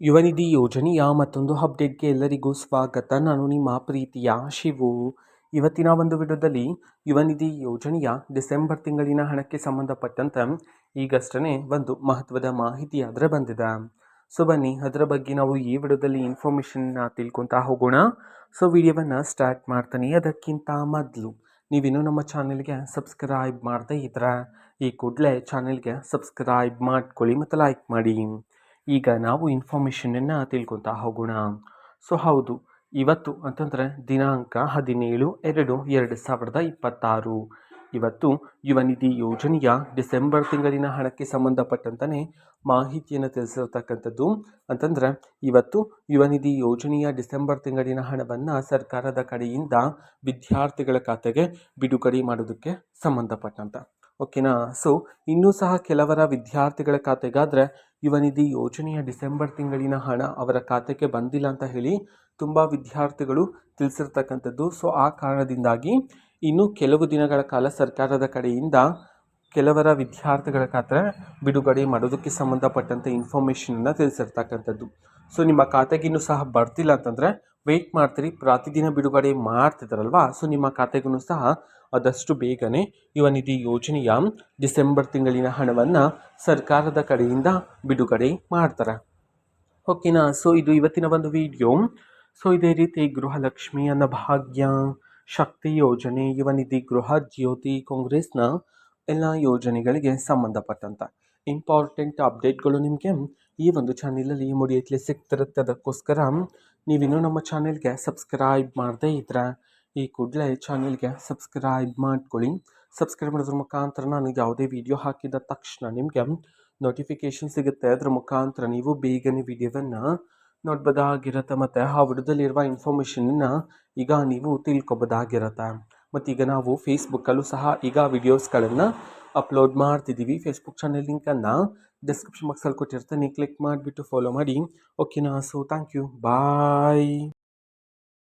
ಯುವನಿಧಿ ಯೋಜನೆಯ ಮತ್ತೊಂದು ಅಪ್ಡೇಟ್ಗೆ ಎಲ್ಲರಿಗೂ ಸ್ವಾಗತ. ನಾನು ನಿಮ್ಮ ಪ್ರೀತಿಯ ಶಿವು. ಇವತ್ತಿನ ಒಂದು ವಿಡಿಯೋದಲ್ಲಿ ಯುವನಿಧಿ ಯೋಜನೆಯ ಡಿಸೆಂಬರ್ ತಿಂಗಳಿನ ಹಣಕ್ಕೆ ಸಂಬಂಧಪಟ್ಟಂತೆ ಈಗಷ್ಟೇ ಒಂದು ಮಹತ್ವದ ಮಾಹಿತಿ ಆದರೆ ಬಂದಿದೆ. ಸೊ ಬನ್ನಿ ಅದರ ಬಗ್ಗೆ ನಾವು ಈ ವಿಡಿಯೋದಲ್ಲಿ ಇನ್ಫಾರ್ಮೇಷನ್ನ ತಿಳ್ಕೊತಾ ಹೋಗೋಣ. ಸೊ ವಿಡಿಯೋವನ್ನು ಸ್ಟಾರ್ಟ್ ಮಾಡ್ತಾನೆ. ಅದಕ್ಕಿಂತ ಮೊದಲು ನೀವಿನ್ನೂ ನಮ್ಮ ಚಾನೆಲ್ಗೆ ಸಬ್ಸ್ಕ್ರೈಬ್ ಮಾಡದೇ ಇದ್ರೆ ಈ ಕೂಡಲೇ ಚಾನೆಲ್ಗೆ ಸಬ್ಸ್ಕ್ರೈಬ್ ಮಾಡ್ಕೊಳ್ಳಿ ಮತ್ತು ಲೈಕ್ ಮಾಡಿ. ಈಗ ನಾವು ಇನ್ಫಾರ್ಮೇಷನನ್ನು ತಿಳ್ಕೊತಾ ಹೋಗೋಣ. ಸೊ ಹೌದು, ಇವತ್ತು ಅಂತಂದರೆ ದಿನಾಂಕ 17/2/2026 ಇವತ್ತು ಯುವನಿಧಿ ಯೋಜನೆಯ ಡಿಸೆಂಬರ್ ತಿಂಗಳಿನ ಹಣಕ್ಕೆ ಸಂಬಂಧಪಟ್ಟಂತೆ ಮಾಹಿತಿಯನ್ನು ತಿಳಿಸಿರ್ತಕ್ಕಂಥದ್ದು. ಅಂತಂದರೆ ಇವತ್ತು ಯುವನಿಧಿ ಯೋಜನೆಯ ಡಿಸೆಂಬರ್ ತಿಂಗಳಿನ ಹಣವನ್ನು ಸರ್ಕಾರದ ಕಡೆಯಿಂದ ವಿದ್ಯಾರ್ಥಿಗಳ ಖಾತೆಗೆ ಬಿಡುಗಡೆ ಮಾಡೋದಕ್ಕೆ ಸಂಬಂಧಪಟ್ಟಂತೆ ಓಕೆನಾ. ಸೊ ಇನ್ನೂ ಸಹ ಕೆಲವರ ವಿದ್ಯಾರ್ಥಿಗಳ ಖಾತೆಗಾದರೆ ಯುವನಿಧಿ ಯೋಜನೆಯ ಡಿಸೆಂಬರ್ ತಿಂಗಳಿನ ಹಣ ಅವರ ಖಾತೆಗೆ ಬಂದಿಲ್ಲ ಅಂತ ಹೇಳಿ ತುಂಬ ವಿದ್ಯಾರ್ಥಿಗಳು ತಿಳಿಸಿರ್ತಕ್ಕಂಥದ್ದು. ಸೊ ಆ ಕಾರಣದಿಂದಾಗಿ ಇನ್ನು ಕೆಲವು ದಿನಗಳ ಕಾಲ ಸರ್ಕಾರದ ಕಡೆಯಿಂದ ಕೆಲವರ ವಿದ್ಯಾರ್ಥಿಗಳ ಖಾತೆ ಬಿಡುಗಡೆ ಮಾಡೋದಕ್ಕೆ ಸಂಬಂಧಪಟ್ಟಂತೆ ಇನ್ಫಾರ್ಮೇಷನನ್ನು ತಿಳಿಸಿರ್ತಕ್ಕಂಥದ್ದು. ಸೊ ನಿಮ್ಮ ಖಾತೆಗೆ ಇನ್ನೂ ಸಹ ಬರ್ತಿಲ್ಲ ಅಂತಂದರೆ ವೆಯ್ಟ್ ಮಾಡ್ತೀರಿ, ಪ್ರತಿದಿನ ಬಿಡುಗಡೆ ಮಾಡ್ತಿದ್ದಾರಲ್ವಾ. ಸೊ ನಿಮ್ಮ ಖಾತೆಗೂ ಸಹ ಆದಷ್ಟು ಬೇಗನೆ ಯುವನಿಧಿ ಯೋಜನೆಯ ಡಿಸೆಂಬರ್ ತಿಂಗಳಿನ ಹಣವನ್ನು ಸರ್ಕಾರದ ಕಡೆಯಿಂದ ಬಿಡುಗಡೆ ಮಾಡ್ತಾರೆ ಓಕೆನಾ. ಸೊ ಇದು ಇವತ್ತಿನ ಒಂದು ವಿಡಿಯೋ. ಸೊ ಇದೇ ರೀತಿ ಗೃಹಲಕ್ಷ್ಮಿ, ಅನ್ನಭಾಗ್ಯ, ಶಕ್ತಿ ಯೋಜನೆ, ಯುವನಿಧಿ, ಗೃಹ ಜ್ಯೋತಿ, ಕಾಂಗ್ರೆಸ್ನ ಎಲ್ಲ ಯೋಜನೆಗಳಿಗೆ ಸಂಬಂಧಪಟ್ಟಂಥ ಇಂಪಾರ್ಟೆಂಟ್ ಅಪ್ಡೇಟ್ಗಳು ನಿಮಗೆ ಈ ಒಂದು ಚಾನಲಲ್ಲಿ ಮುಡಿಯತ್ಲೆ ಸಿಗ್ತಿರುತ್ತೆ. ಅದಕ್ಕೋಸ್ಕರ ನೀವಿನ್ನೂ ನಮ್ಮ ಚಾನೆಲ್ಗೆ ಸಬ್ಸ್ಕ್ರೈಬ್ ಮಾಡದೇ ಇದ್ರೆ ಈ ಕೂಡಲೇ ಚಾನೆಲ್ಗೆ ಸಬ್ಸ್ಕ್ರೈಬ್ ಮಾಡ್ಕೊಳ್ಳಿ. ಸಬ್ಸ್ಕ್ರೈಬ್ ಮಾಡೋದ್ರ ಮುಖಾಂತರ ನಾನು ಯಾವುದೇ ವಿಡಿಯೋ ಹಾಕಿದ ತಕ್ಷಣ ನಿಮಗೆ ನೋಟಿಫಿಕೇಷನ್ ಸಿಗುತ್ತೆ. ಅದರ ಮುಖಾಂತರ ನೀವು ಬೇಗನೆ ವಿಡಿಯೋವನ್ನು ನೋಡ್ಬೋದಾಗಿರುತ್ತೆ ಮತ್ತು ಆ ವಿಡಿಯೋದಲ್ಲಿರುವ ಇನ್ಫಾರ್ಮೇಷನನ್ನು ಈಗ ನೀವು ತಿಳ್ಕೊಬೋದಾಗಿರುತ್ತೆ. ಮತ್ತು ಈಗ ನಾವು ಫೇಸ್ಬುಕ್ಕಲ್ಲೂ ಸಹ ಈಗ ವಿಡಿಯೋಸ್ಗಳನ್ನು ಅಪ್ಲೋಡ್ ಮಾಡ್ತಿದ್ದೀವಿ. ಫೇಸ್ಬುಕ್ ಚಾನೆಲ್ ಲಿಂಕನ್ನು ಡಿಸ್ಕ್ರಿಪ್ಷನ್ ಬಾಕ್ಸಲ್ಲಿ ಕೊಟ್ಟಿರ್ತೀನಿ, ಕ್ಲಿಕ್ ಮಾಡಿಬಿಟ್ಟು ಫಾಲೋ ಮಾಡಿ ಓಕೆನಾ. So thank you, bye.